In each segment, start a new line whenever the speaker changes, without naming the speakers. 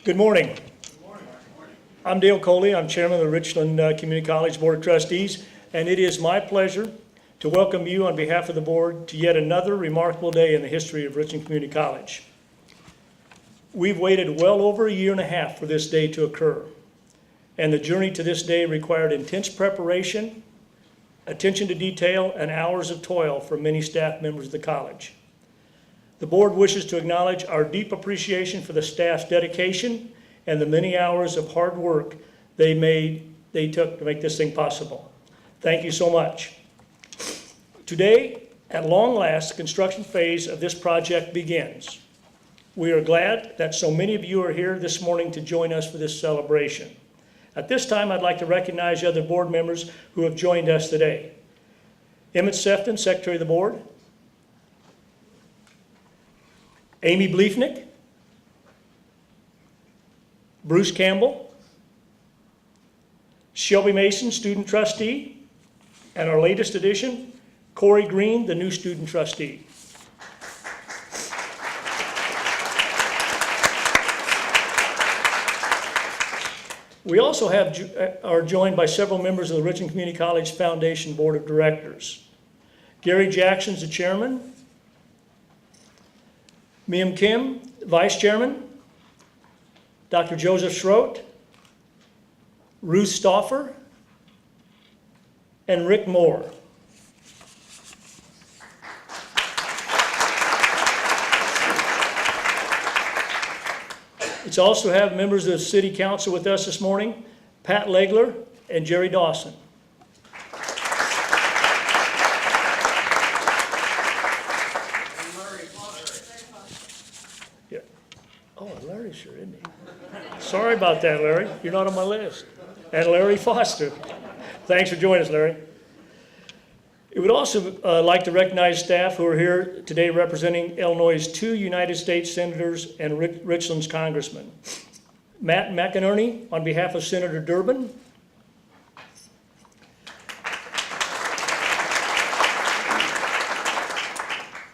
Good morning. I'm Dale Coley. I'm chairman of the Richland Community College Board of Trustees, and it is my pleasure to welcome you on behalf of the board to yet another remarkable day in the history of Richland Community College. We've waited well over a year and a half for this day to occur, and the journey to this day required intense preparation, attention to detail, and hours of toil from many staff members of the college. The board wishes to acknowledge our deep appreciation for the staff's dedication and the many hours of hard work they took to make this thing possible. Thank you so much. Today, at long last, the construction phase of this project begins. We are glad that so many of you are here this morning to join us for this celebration. At this time, I'd like to recognize the other board members who have joined us today. Emmett Sefton, Secretary of the Board. Amy Bleefnick. Bruce Campbell. Shelby Mason, Student Trustee. And our latest addition, Corey Green, the new Student Trustee. We also are joined by several members of the Richland Community College Foundation Board of Directors. Gary Jackson's the chairman. Miem Kim, vice chairman. Dr. Joseph Schroet, Ruth Stauffer, and Rick Moore. It's also have members of the City Council with us this morning, Pat Legler and Jerry Dawson. Yeah. Oh, Larry's sure, isn't he? Sorry about that, Larry. You're not on my list. And Larry Foster. Thanks for joining us, Larry. We would also like to recognize staff who are here today representing Illinois' 2 United States Senators and Richland's Congressman. Matt McInerney on behalf of Senator Durbin.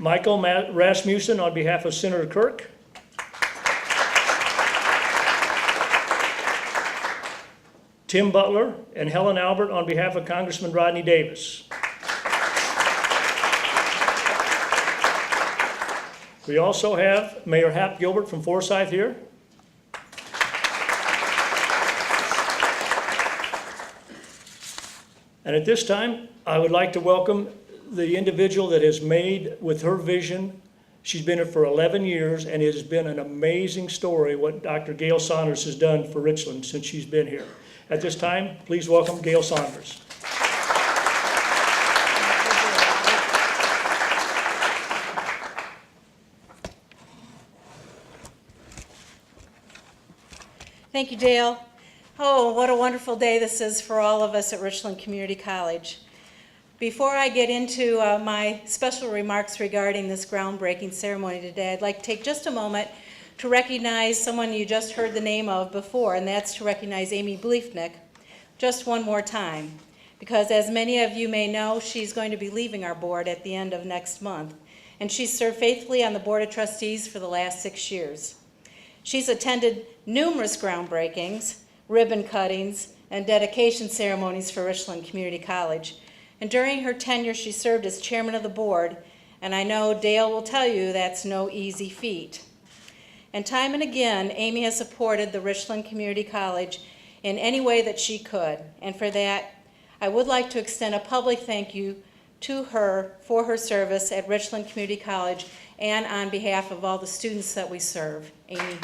Michael Rasmussen on behalf of Senator Kirk. Tim Butler and Helen Albert on behalf of Congressman Rodney Davis. We also have Mayor Hap Gilbert from Forsyth here. And at this time, I would like to welcome the individual that has made with her vision. She's been here for 11 years, and it has been an amazing story what Dr. Gail Saunders has done for Richland since she's been here. At this time, please welcome Gail Saunders.
Thank you, Dale. Oh, what a wonderful day this is for all of us at Richland Community College. Before I get into my special remarks regarding this groundbreaking ceremony today, I'd like to take just a moment to recognize someone you just heard the name of before, and that's to recognize Amy Bleefnick just one more time. Because as many of you may know, she's going to be leaving our board at the end of next month, and she's served faithfully on the Board of Trustees for the last 6 years. She's attended numerous groundbreakings, ribbon cuttings, and dedication ceremonies for Richland Community College. And during her tenure, she served as chairman of the board, and I know Dale will tell you that's no easy feat. And time and again, Amy has supported the Richland Community College in any way that she could. And for that, I would like to extend a public thank you to her for her service at Richland Community College and on behalf of all the students that we serve. Amy.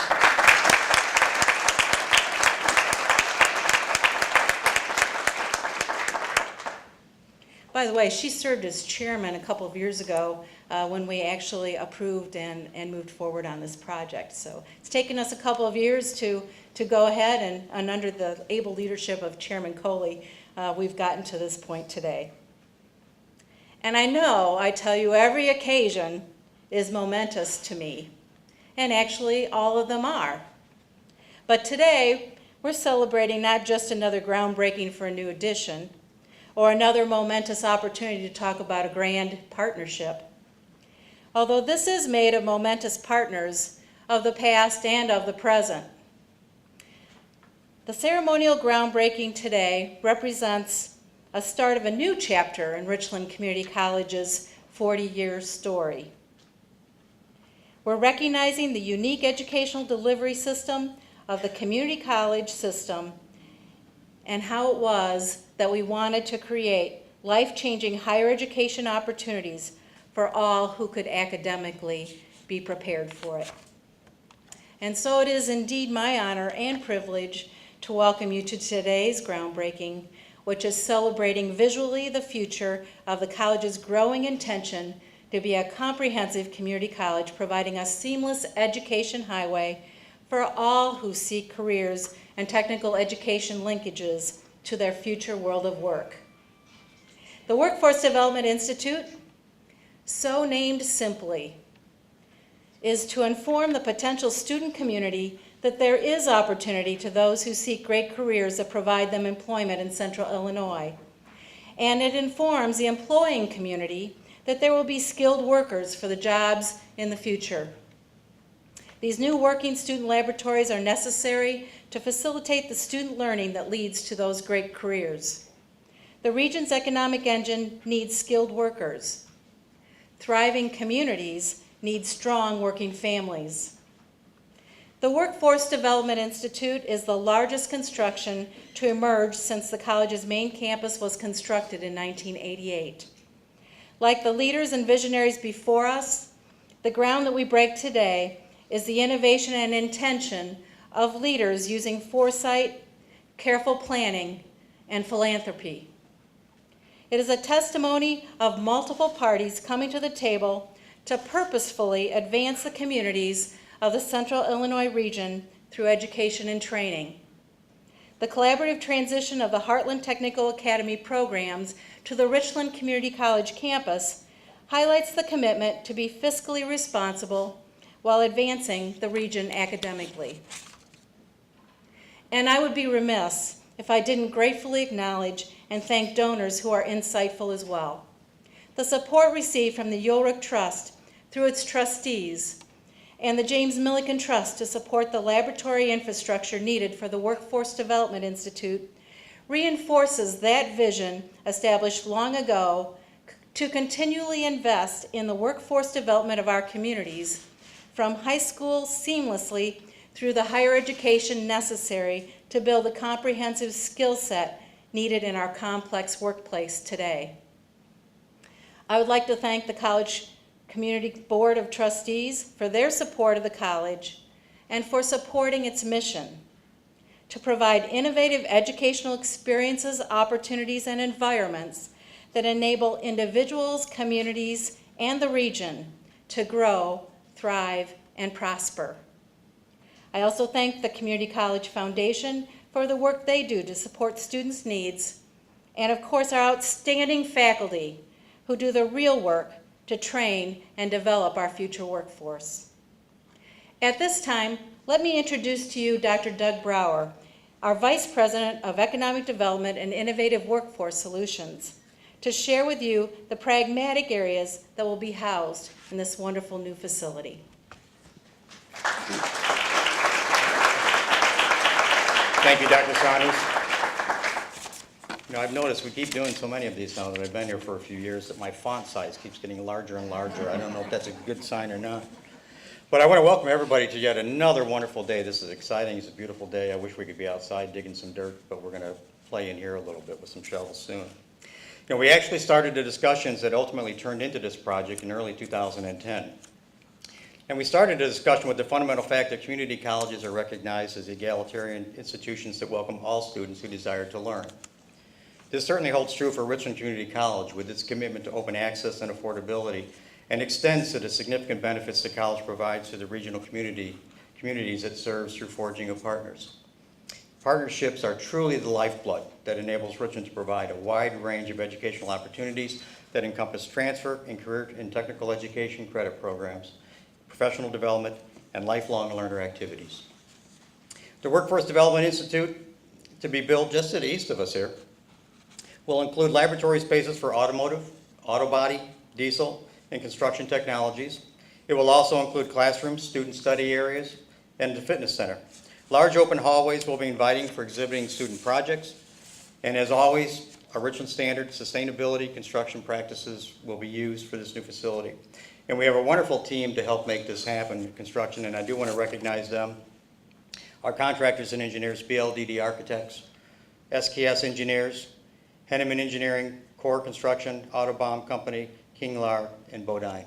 By the way, she served as chairman a couple of years ago when we actually approved and moved forward on this project. So it's taken us a couple of years to go ahead, and under the able leadership of Chairman Coley, we've gotten to this point today. And I know I tell you every occasion is momentous to me, and actually all of them are. But today, we're celebrating not just another groundbreaking for a new addition, or another momentous opportunity to talk about a grand partnership. Although this is made of momentous partners of the past and of the present. The ceremonial groundbreaking today represents a start of a new chapter in Richland Community College's 40-year story. We're recognizing the unique educational delivery system of the community college system and how it was that we wanted to create life-changing higher education opportunities for all who could academically be prepared for it. And so it is indeed my honor and privilege to welcome you to today's groundbreaking, which is celebrating visually the future of the college's growing intention to be a comprehensive community college, providing a seamless education highway for all who seek careers and technical education linkages to their future world of work. The Workforce Development Institute, so named simply, is to inform the potential student community that there is opportunity to those who seek great careers that provide them employment in Central Illinois. And it informs the employing community that there will be skilled workers for the jobs in the future. These new working student laboratories are necessary to facilitate the student learning that leads to those great careers. The region's economic engine needs skilled workers. Thriving communities need strong working families. The Workforce Development Institute is the largest construction to emerge since the college's main campus was constructed in 1988. Like the leaders and visionaries before us, the ground that we break today is the innovation and intention of leaders using foresight, careful planning, and philanthropy. It is a testimony of multiple parties coming to the table to purposefully advance the communities of the Central Illinois region through education and training. The collaborative transition of the Heartland Technical Academy programs to the Richland Community College campus highlights the commitment to be fiscally responsible while advancing the region academically. And I would be remiss if I didn't gratefully acknowledge and thank donors who are insightful as well. The support received from the Ulrich Trust through its trustees and the James Milliken Trust to support the laboratory infrastructure needed for the Workforce Development Institute reinforces that vision established long ago to continually invest in the workforce development of our communities from high school seamlessly through the higher education necessary to build the comprehensive skill set needed in our complex workplace today. I would like to thank the College Community Board of Trustees for their support of the college and for supporting its mission to provide innovative educational experiences, opportunities, and environments that enable individuals, communities, and the region to grow, thrive, and prosper. I also thank the Community College Foundation for the work they do to support students' needs, and of course our outstanding faculty who do the real work to train and develop our future workforce. At this time, let me introduce to you Dr. Doug Brower, our Vice President of Economic Development and Innovative Workforce Solutions, to share with you the pragmatic areas that will be housed in this wonderful new facility.
Thank you, Dr. Saunders. You know, I've noticed we keep doing so many of these now that I've been here for a few years that my font size keeps getting larger and larger. I don't know if that's a good sign or not. But I want to welcome everybody to yet another wonderful day. This is exciting. It's a beautiful day. I wish we could be outside digging some dirt, but we're going to play in here a little bit with some shovels soon. You know, we actually started the discussions that ultimately turned into this project in early 2010. And we started a discussion with the fundamental fact that community colleges are recognized as egalitarian institutions that welcome all students who desire to learn. This certainly holds true for Richland Community College with its commitment to open access and affordability, and extends to the significant benefits the college provides to the regional communities it serves through forging of partners. Partnerships are truly the lifeblood that enables Richland to provide a wide range of educational opportunities that encompass transfer and career and technical education credit programs, professional development, and lifelong learner activities. The Workforce Development Institute, to be built just to the east of us here, will include laboratory spaces for automotive, auto body, diesel, and construction technologies. It will also include classrooms, student study areas, and the fitness center. Large open hallways will be inviting for exhibiting student projects. And as always, our Richland standard sustainability construction practices will be used for this new facility. And we have a wonderful team to help make this happen, construction, and I do want to recognize them. Our contractors and engineers, BLDD Architects, SKS Engineers, Henneman Engineering, Core Construction, Autobahn Company, Kinglar, and Bodine.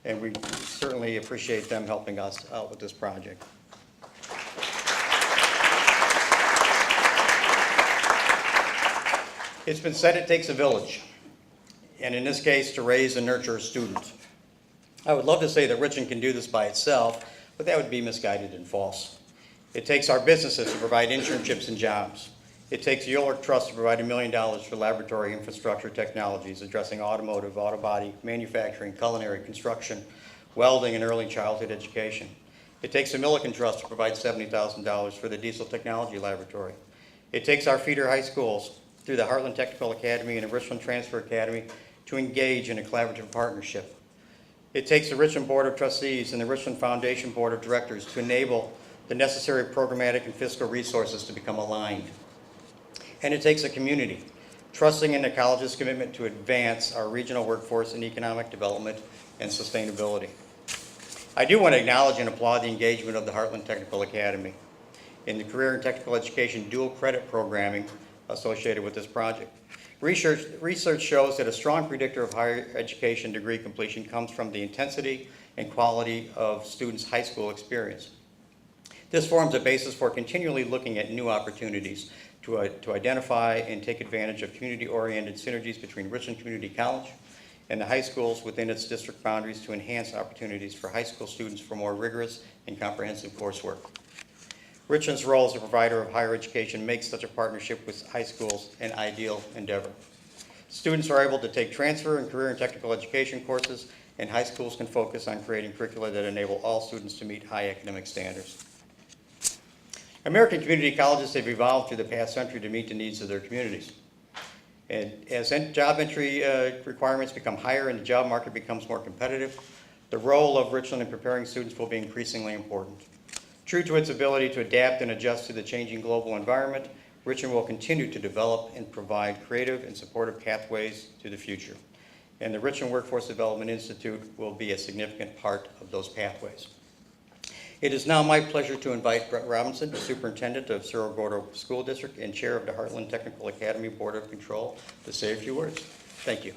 And we certainly appreciate them helping us out with this project. It's been said it takes a village, and in this case, to raise and nurture a student. I would love to say that Richland can do this by itself, but that would be misguided and false. It takes our businesses to provide internships and jobs. It takes the Ulrich Trust to provide $1 million for laboratory infrastructure technologies addressing automotive, auto body, manufacturing, culinary, construction, welding, and early childhood education. It takes the Milliken Trust to provide $70,000 for the Diesel Technology Laboratory. It takes our feeder high schools through the Heartland Technical Academy and the Richland Transfer Academy to engage in a collaborative partnership. It takes the Richland Board of Trustees and the Richland Foundation Board of Directors to enable the necessary programmatic and fiscal resources to become aligned. And it takes a community trusting in the college's commitment to advance our regional workforce and economic development and sustainability. I do want to acknowledge and applaud the engagement of the Heartland Technical Academy in the career and technical education dual credit programming associated with this project. Research shows that a strong predictor of higher education degree completion comes from the intensity and quality of students' high school experience. This forms a basis for continually looking at new opportunities to identify and take advantage of community-oriented synergies between Richland Community College and the high schools within its district boundaries to enhance opportunities for high school students for more rigorous and comprehensive coursework. Richland's role as a provider of higher education makes such a partnership with high schools an ideal endeavor. Students are able to take transfer and career and technical education courses, and high schools can focus on creating curricula that enable all students to meet high academic standards. American community colleges have evolved through the past century to meet the needs of their communities. And as job entry requirements become higher and the job market becomes more competitive, the role of Richland in preparing students will be increasingly important. True to its ability to adapt and adjust to the changing global environment, Richland will continue to develop and provide creative and supportive pathways to the future. And the Richland Workforce Development Institute will be a significant part of those pathways. It is now my pleasure to invite Brett Robinson, the Superintendent of Cerro Gordo School District and Chair of the Heartland Technical Academy Board of Control, to say a few words. Thank you.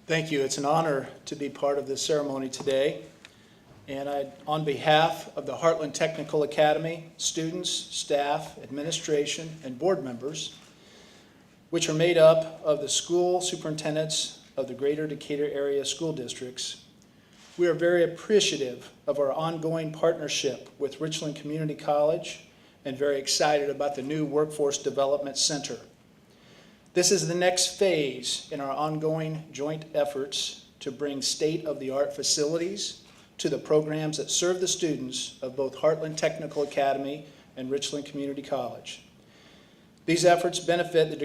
Thank you. It's an honor to be part of this ceremony today. And on behalf of the Heartland Technical Academy, students, staff, administration, and board members, which are made up of the school superintendents of the Greater Decatur Area School Districts, we are very appreciative of our ongoing partnership with Richland Community College and very excited about the new Workforce Development Center. This is the next phase in our ongoing joint efforts to bring state-of-the-art facilities to the programs that serve the students of both Heartland Technical Academy and Richland Community College. These efforts benefit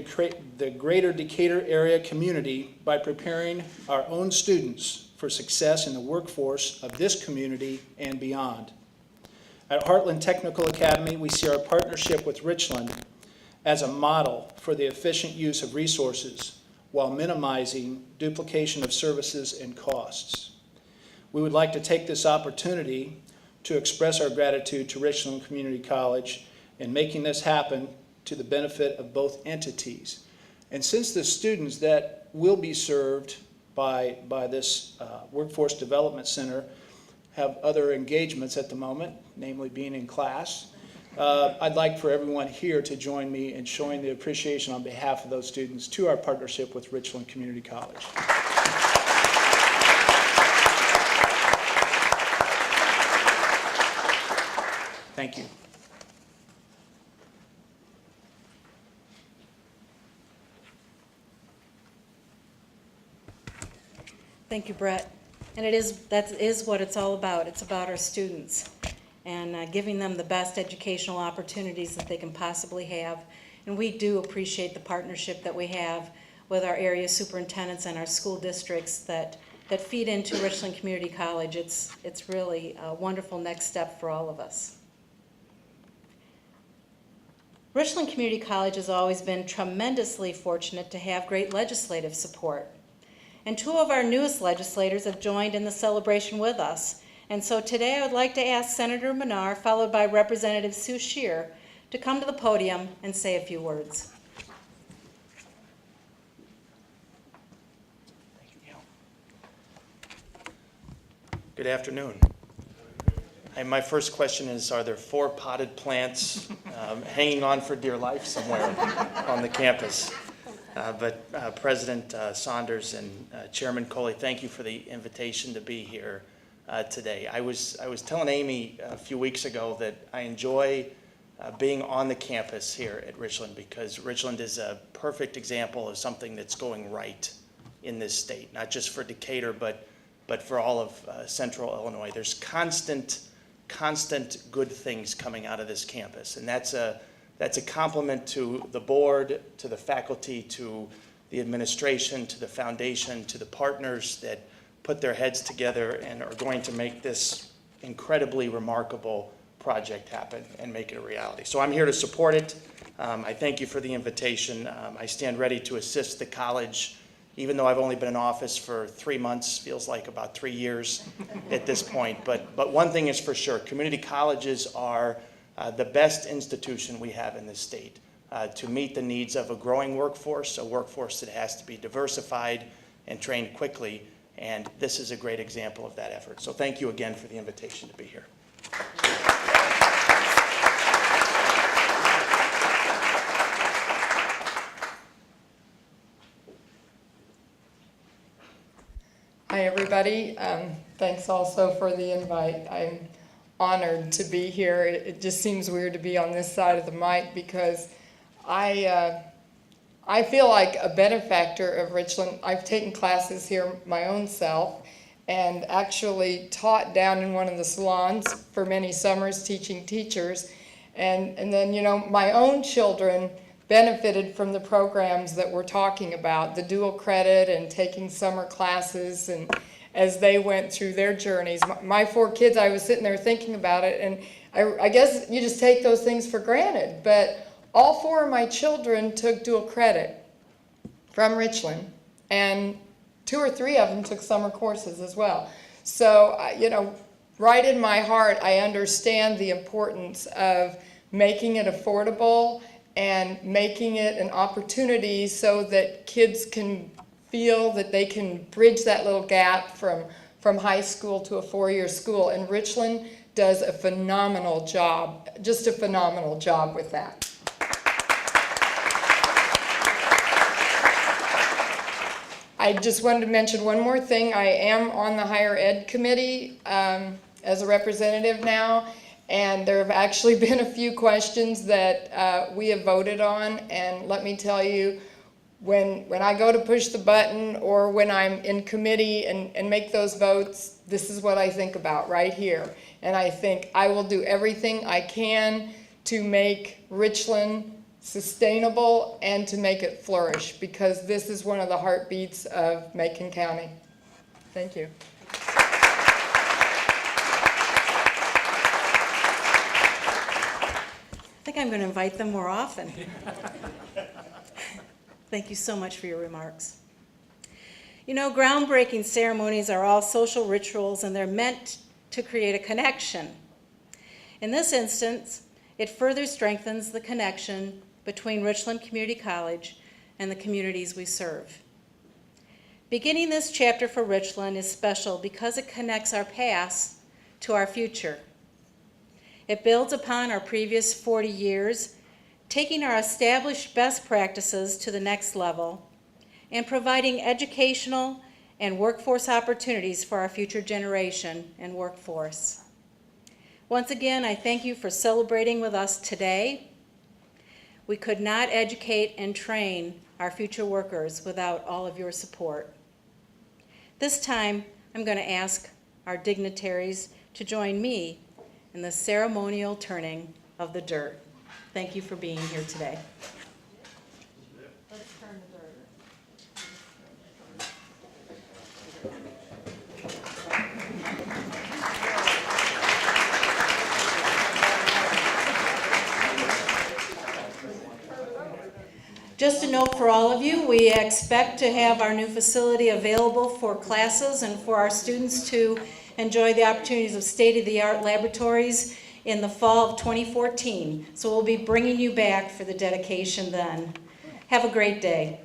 the Greater Decatur area community by preparing our own students for success in the workforce of this community and beyond. At Heartland Technical Academy, we see our partnership with Richland as a model for the efficient use of resources while minimizing duplication of services and costs. We would like to take this opportunity to express our gratitude to Richland Community College in making this happen to the benefit of both entities. And since the students that will be served by this Workforce Development Center have other engagements at the moment, namely being in class, I'd like for everyone here to join me in showing the appreciation on behalf of those students to our partnership with Richland Community College. Thank you.
Thank you, Brett. And that is what it's all about. It's about our students and giving them the best educational opportunities that they can possibly have. And we do appreciate the partnership that we have with our area superintendents and our school districts that feed into Richland Community College. It's really a wonderful next step for all of us. Richland Community College has always been tremendously fortunate to have great legislative support. And two of our newest legislators have joined in the celebration with us. And so today I would like to ask Senator Menard, followed by Representative Sue Shear, to come to the podium and say a few words.
Good afternoon. And my first question is, are there 4 potted plants hanging on for dear life somewhere on the campus? But President Saunders and Chairman Coley, thank you for the invitation to be here today. I was telling Amy a few weeks ago that I enjoy being on the campus here at Richland, because Richland is a perfect example of something that's going right in this state, not just for Decatur, but for all of central Illinois. There's constant good things coming out of this campus, and that's a compliment to the board, to the faculty, to the administration, to the foundation, to the partners that put their heads together and are going to make this incredibly remarkable project happen and make it a reality. So I'm here to support it. I thank you for the invitation. I stand ready to assist the college. Even though I've only been in office for 3 months, feels like about 3 years at this point. But one thing is for sure, community colleges are the best institution we have in this state to meet the needs of a growing workforce, a workforce that has to be diversified and trained quickly. And this is a great example of that effort. So thank you again for the invitation to be here.
Hi, everybody. Thanks also for the invite. I'm honored to be here. It just seems weird to be on this side of the mic because I feel like a benefactor of Richland. I've taken classes here my own self and actually taught down in one of the salons for many summers teaching teachers. And then, you know, my own children benefited from the programs that we're talking about, the dual credit and taking summer classes, and as they went through their journeys. My 4 kids, I was sitting there thinking about it, and I guess you just take those things for granted, but all 4 of my children took dual credit from Richland, and 2 or 3 of them took summer courses as well. So, you know, right in my heart, I understand the importance of making it affordable and making it an opportunity so that kids can feel that they can bridge that little gap from high school to a 4-year school. And Richland does a phenomenal job, just a phenomenal job with that. I just wanted to mention one more thing. I am on the higher ed committee as a representative now. And there have actually been a few questions that we have voted on, and let me tell you, when I go to push the button or when I'm in committee and make those votes, this is what I think about right here. And I think I will do everything I can to make Richland sustainable and to make it flourish, because this is one of the heartbeats of Macon County. Thank you.
I think I'm going to invite them more often. Thank you so much for your remarks. You know, groundbreaking ceremonies are all social rituals, and they're meant to create a connection. In this instance, it further strengthens the connection between Richland Community College and the communities we serve. Beginning this chapter for Richland is special because it connects our past to our future. It builds upon our previous 40 years, taking our established best practices to the next level and providing educational and workforce opportunities for our future generation and workforce. Once again, I thank you for celebrating with us today. We could not educate and train our future workers without all of your support. This time, I'm going to ask our dignitaries to join me in the ceremonial turning of the dirt. Thank you for being here today. Let's turn the dirt. Just a note for all of you, we expect to have our new facility available for classes and for our students to enjoy the opportunities of state-of-the-art laboratories in the fall of 2014. So we'll be bringing you back for the dedication then. Have a great day.